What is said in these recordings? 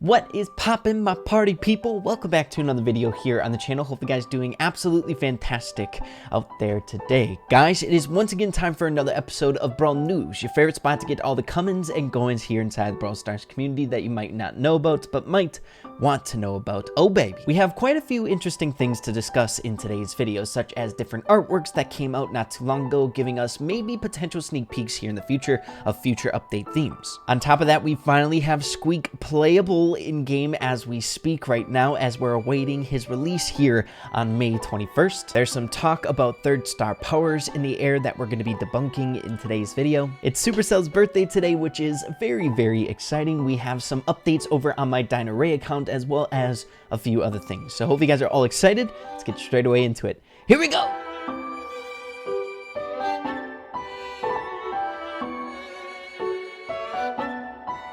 What is poppin', my party people? Welcome back to another video here on the channel. Hope you guys doing absolutely fantastic out there today. Guys, it is once again time for another episode of Brawl News, your favorite spot to get all the comings and goings here inside the Brawl Stars community that you might not know about, but might want to know about. Oh baby. We have quite a few interesting things to discuss in today's video, such as different artworks that came out not too long ago, giving us maybe potential sneak peeks here in the future of future update themes. On top of that, we finally have Squeak playable in-game as we speak right now, as we're awaiting his release here on May 21st. There's some talk about third star powers in the air that we're going to be debunking in today's video. It's Supercell's birthday today, which is very, very exciting. We have some updates over on my Dinosaur account, as well as a few other things. So hope you guys are all excited. Let's get straight away into it. Here we go!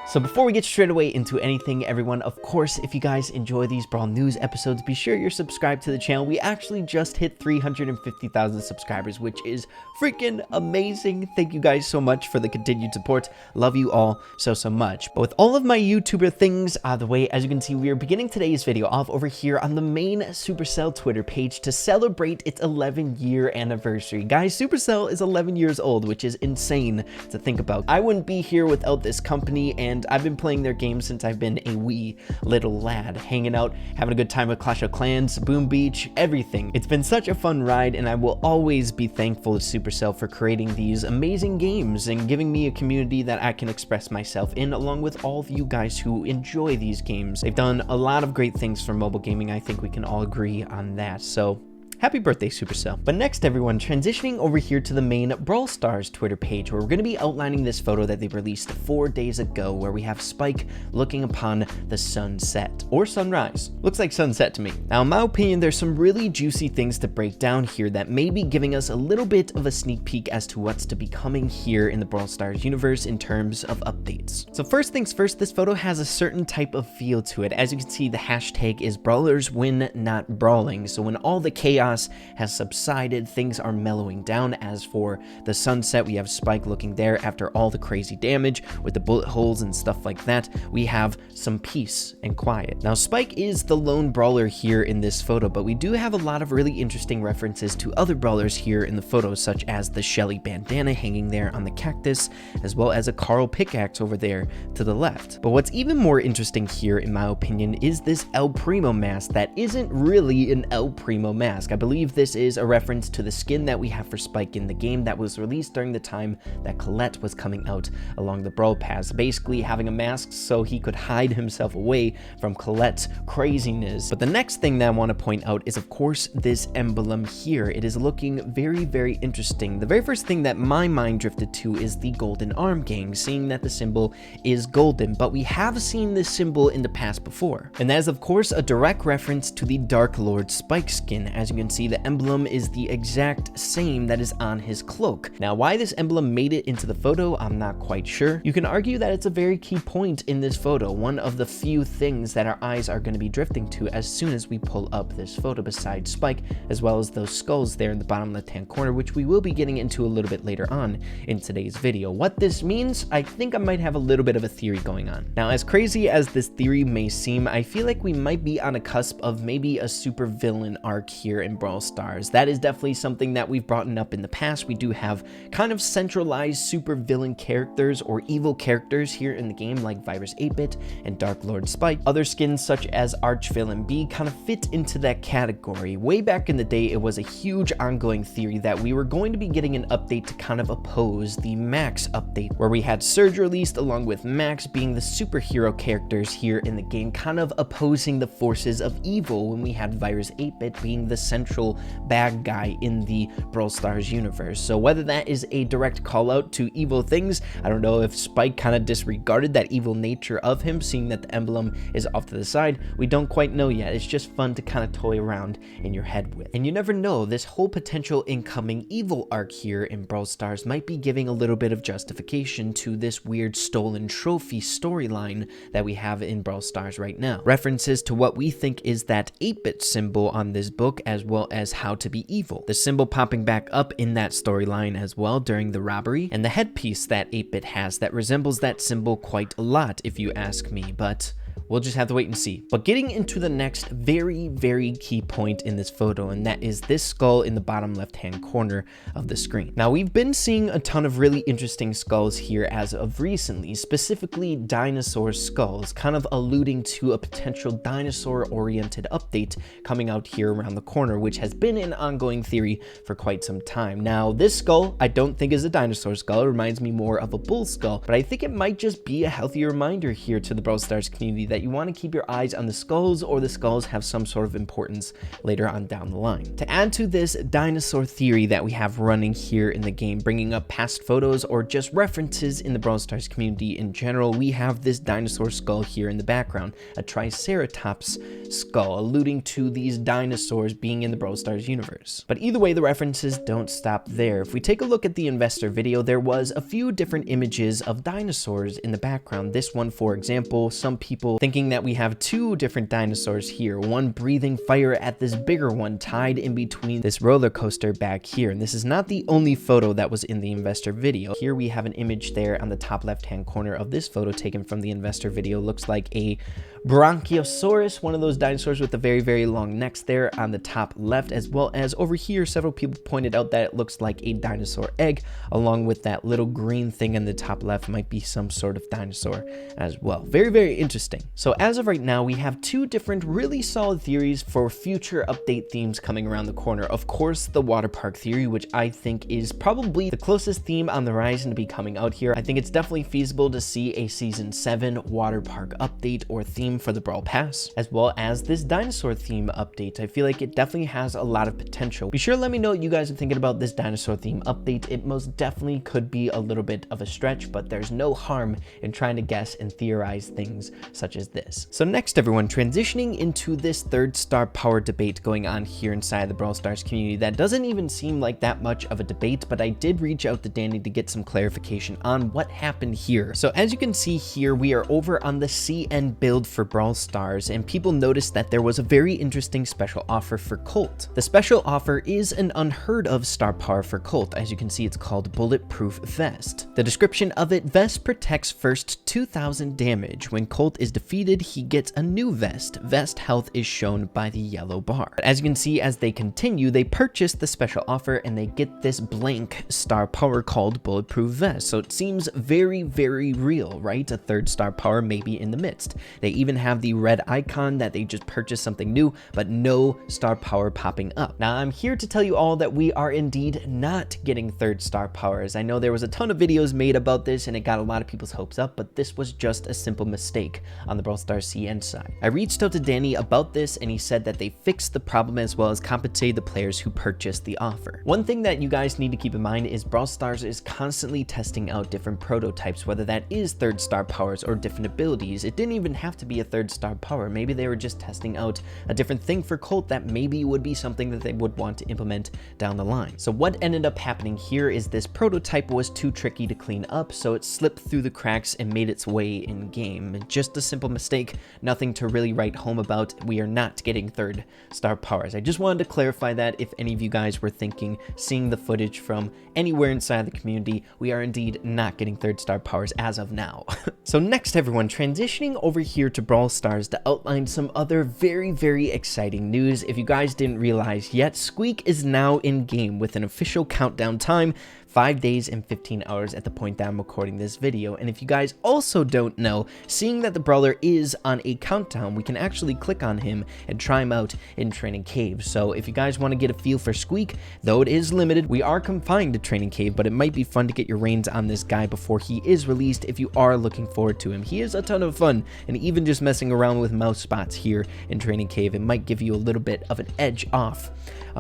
So before we get straight away into anything, everyone, of course, if you guys enjoy these Brawl News episodes, be sure you're subscribed to the channel. We actually just hit 350,000 subscribers, which is freaking amazing. Thank you guys so much for the continued support. Love you all so much. But with all of my YouTuber things out of the way, as you can see, we are beginning today's video off over here on the main Supercell Twitter page to celebrate its 11-year anniversary. Guys, Supercell is 11 years old, which is insane to think about. I wouldn't be here without this company, and I've been playing their games since I've been a wee little lad, hanging out, having a good time with Clash of Clans, Boom Beach, everything. It's been such a fun ride, and I will always be thankful to Supercell for creating these amazing games and giving me a community that I can express myself in, along with all of you guys who enjoy these games. They've done a lot of great things for mobile gaming. I think we can all agree on that. So happy birthday, Supercell. But next, everyone, transitioning over here to the main Brawl Stars Twitter page, where we're going to be outlining this photo that they released 4 days ago, where we have Spike looking upon the sunset, or sunrise. Looks like sunset to me. Now, in my opinion, there's some really juicy things to break down here that may be giving us a little bit of a sneak peek as to what's to be coming here in the Brawl Stars universe in terms of updates. So first things first, this photo has a certain type of feel to it. As you can see, the hashtag is brawlers win, not brawling. So when all the chaos has subsided, things are mellowing down. As for the sunset, we have Spike looking there after all the crazy damage with the bullet holes and stuff like that. We have some peace and quiet. Now, Spike is the lone brawler here in this photo, but we do have a lot of really interesting references to other brawlers here in the photo, such as the Shelly bandana hanging there on the cactus, as well as a Carl pickaxe over there to the left. But what's even more interesting here, in my opinion, is this El Primo mask that isn't really an El Primo mask. I believe this is a reference to the skin that we have for Spike in the game that was released during the time that Colette was coming out along the Brawl Pass, basically having a mask so he could hide himself away from Colette's craziness. But the next thing that I want to point out is, of course, this emblem here. It is looking very, very interesting. The very first thing that my mind drifted to is the Golden Arm Gang, seeing that the symbol is golden, but we have seen this symbol in the past before. And that is, of course, a direct reference to the Dark Lord Spike skin. As you can see, the emblem is the exact same that is on his cloak. Now, why this emblem made it into the photo, I'm not quite sure. You can argue that it's a very key point in this photo, one of the few things that our eyes are going to be drifting to as soon as we pull up this photo, besides Spike, as well as those skulls there in the bottom left-hand corner, which we will be getting into a little bit later on in today's video. What this means, I think I might have a little bit of a theory going on. Now, as crazy as this theory may seem, I feel like we might be on a cusp of maybe a super villain arc here in Brawl Stars. That is definitely something that we've brought up in the past. We do have kind of centralized super villain characters or evil characters here in the game, like Virus 8-Bit and Dark Lord Spike. Other skins such as Archvillain B kind of fit into that category. Way back in the day, it was a huge ongoing theory that we were going to be getting an update to kind of oppose the Max update, where we had Surge released along with Max being the superhero characters here in the game, kind of opposing the forces of evil, when we had Virus 8-Bit being the central bad guy in the Brawl Stars universe. So whether that is a direct call out to evil things, I don't know if Spike kind of disregarded that evil nature of him, seeing that the emblem is off to the side. We don't quite know yet. It's just fun to kind of toy around in your head with. And you never know, this whole potential incoming evil arc here in Brawl Stars might be giving a little bit of justification to this weird stolen trophy storyline that we have in Brawl Stars right now. References to what we think is that 8-bit symbol on this book, as well as how to be evil. The symbol popping back up in that storyline as well during the robbery, and the headpiece that 8-bit has that resembles that symbol quite a lot, if you ask me. But We'll just have to wait and see. But getting into the next very key point in this photo, and that is this skull in the bottom left-hand corner of the screen. Now, we've been seeing a ton of really interesting skulls here as of recently, specifically dinosaur skulls, kind of alluding to a potential dinosaur-oriented update coming out here around the corner, which has been an ongoing theory for quite some time. Now, this skull, I don't think is a dinosaur skull. It reminds me more of a bull skull, but I think it might just be a healthy reminder here to the Brawl Stars community that you want to keep your eyes on the skulls, or the skulls have some sort of importance later on down the line. To add to this dinosaur theory that we have running here in the game, bringing up past photos or just references in the Brawl Stars community in general, we have this dinosaur skull here in the background, a Triceratops skull, alluding to these dinosaurs being in the Brawl Stars universe. But either way, the references don't stop there. If we take a look at the investor video, there was a few different images of dinosaurs in the background. This one, for example, some people thinking that we have two different dinosaurs here, one breathing fire at this bigger one tied in between this roller coaster back here. And this is not the only photo that was in the investor video. Here we have an image there on the top left-hand corner of this photo taken from the investor video. Looks like a Brachiosaurus, one of those dinosaurs with the very long necks there on the top left, as well as over here several people pointed out that it looks like a dinosaur egg, along with that little green thing in the top left might be some sort of dinosaur as well. Very interesting. So as of right now, we have two different really solid theories for future update themes coming around the corner. Of course, the water park theory, which I think is probably the closest theme on the horizon to be coming out here. I think it's definitely feasible to see a season 7 water park update or theme for the Brawl Pass, as well as this dinosaur theme update. I feel like it definitely has a lot of potential. Be sure to let me know what you guys are thinking about this dinosaur theme update. It most definitely could be a little bit of a stretch, but there's no harm in trying to guess and theorize things such as this. So next, everyone, transitioning into this 3rd star power debate going on here inside the Brawl Stars community. That doesn't even seem like that much of a debate, but I did reach out to Danny to get some clarification on what happened here. So as you can see here, we are over on the CN build for Brawl Stars, and people noticed that there was a very interesting special offer for Colt. The special offer is an unheard of star power for Colt. As you can see, it's called Bulletproof Vest. The description of it: vest protects first 2,000 damage. When Colt is defeated, he gets a new vest. Vest health is shown by the yellow bar. But as you can see, as they continue, they purchase the special offer and they get this blank star power called Bulletproof Vest. So it seems very real, right? A 3rd star power maybe in the midst. They even have the red icon that they just purchased something new, but no star power popping up. Now, I'm here to tell you all that we are indeed not getting 3rd star powers. I know there was a ton of videos made about this and it got a lot of people's hopes up, but this was just a simple mistake on the Brawl Stars CN side. I reached out to Danny about this and he said that they fixed the problem as well as compensated the players who purchased the offer. One thing that you guys need to keep in mind is Brawl Stars is constantly testing out different prototypes, whether that is 3rd star powers or different abilities. It didn't even have to be a 3rd star power. Maybe they were just testing out a different thing for Colt that maybe would be something that they would want to implement down the line. So what ended up happening here is this prototype was too tricky to clean up, so it slipped through the cracks and made its way in game. Just a simple mistake, nothing to really write home about. We are not getting 3rd star powers. I just wanted to clarify that if any of you guys were thinking, seeing the footage from anywhere inside the community, we are indeed not getting 3rd star powers as of now. So next, everyone, transitioning over here to Brawl Stars to outline some other very exciting news. If you guys didn't realize yet, Squeak is now in game with an official countdown time, 5 days and 15 hours at the point that I'm recording this video. And if you guys also don't know, seeing that the brawler is on a countdown, we can actually click on him and try him out in Training Cave. So if you guys want to get a feel for Squeak, though it is limited, we are confined to Training Cave, but it might be fun to get your reins on this guy before he is released if you are looking forward to him. He is a ton of fun, and even just messing around with mouse spots here in Training Cave, it might give you a little bit of an edge off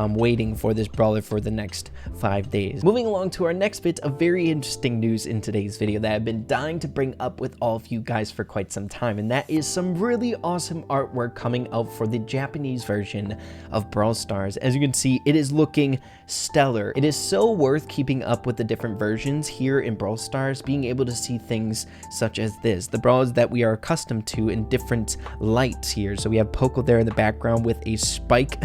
waiting for this brawler for the next 5 days. Moving along to our next bit of very interesting news in today's video that I've been dying to bring up with all of you guys for quite some time, and that is some really awesome artwork coming out for the Japanese version of Brawl Stars. As you can see, it is looking stellar. It is so worth keeping up with the different versions here in Brawl Stars, being able to see things such as this, the brawlers that we are accustomed to in different lights here. So we have Poco there in the background with a spike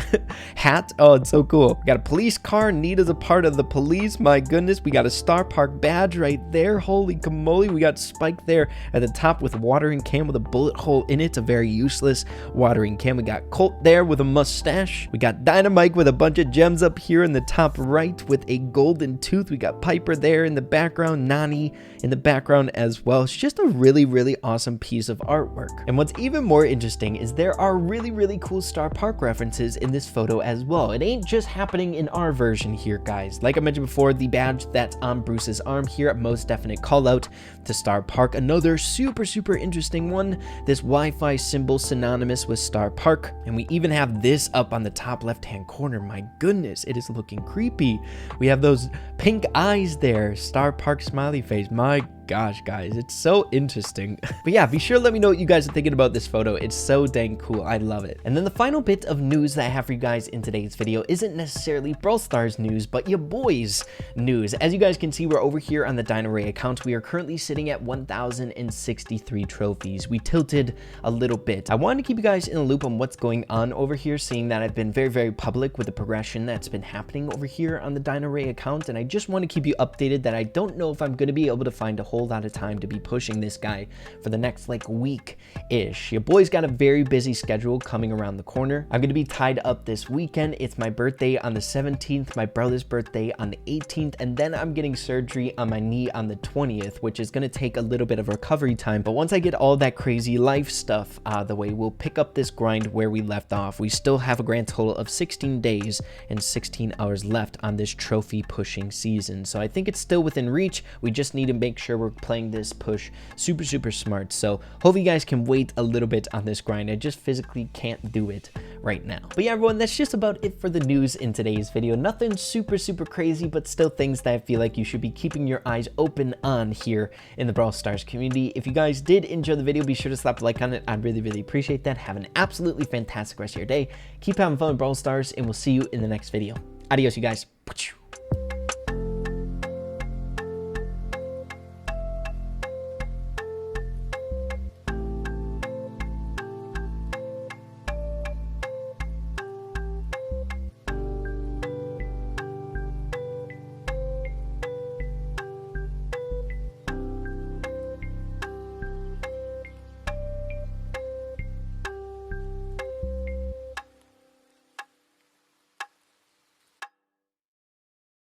hat. Oh, it's so cool. We got a police car. Nita's a part of the police. My goodness. goodness, we got a Star Park badge right there. Holy camoly, we got Spike there at the top with a watering can with a bullet hole in it, a very useless watering can. We got Colt there with a mustache. We got Dynamite with a bunch of gems up here in the top right with a golden tooth. We got Piper there in the background, Nani in the background as well. It's just a really, really awesome piece of artwork. And what's even more interesting is there are really, really cool Star Park references in this photo as well. It ain't just happening in our version here, guys. Like I mentioned before, the badge that's on Bruce's arm here, a most definite call out to Star Park. Another super, super interesting one, this Wi-Fi symbol synonymous with Star Park. And we even have this up on the top left-hand corner. My goodness, it is looking creepy. We have those pink eyes there, Star Park smiley face. My gosh, guys, it's so interesting. But yeah, be sure to let me know what you guys are thinking about this photo. It's so dang cool. I love it. And then the final bit of news that I have for you guys in today's video isn't necessarily Brawl Stars news, but your boys news. As you guys can see, we're over here on the Dinosaur account. We are currently sitting at 1,063 trophies. We tilted a little bit. I wanted to keep you guys in the loop on what's going on over here, seeing that I've been very, very public with the progression that's been happening over here on the Dinosaur account. And I just want to keep you updated that I don't know if I'm going to be able to find a whole lot of time to be pushing this guy for the next like week-ish. Your boy's got a very busy schedule coming around the corner. I'm going to be tied up this weekend. It's my birthday on the 17th, my brother's birthday on the 18th, and then I'm getting surgery on my knee on the 20th, which is going to take a little bit of recovery time. But once I get all that crazy life stuff out of the way, we'll pick up this grind where we left off. We still have a grand total of 16 days and 16 hours left on this trophy pushing season. So I think it's still within reach. We just need to make sure we're playing this push super, super smart. So hopefully you guys can wait a little bit on this grind. I just physically can't do it right now. But yeah, everyone, that's just about it for the news in today's video. Nothing super, super crazy, but still things that I feel like you should be keeping your eyes open on here in the Brawl Stars community. If you guys did enjoy the video, be sure to slap a like on it. I'd really, really appreciate that. Have an absolutely fantastic rest of your day. Keep having fun with Brawl Stars, and we'll see you in the next video. Adios, you guys.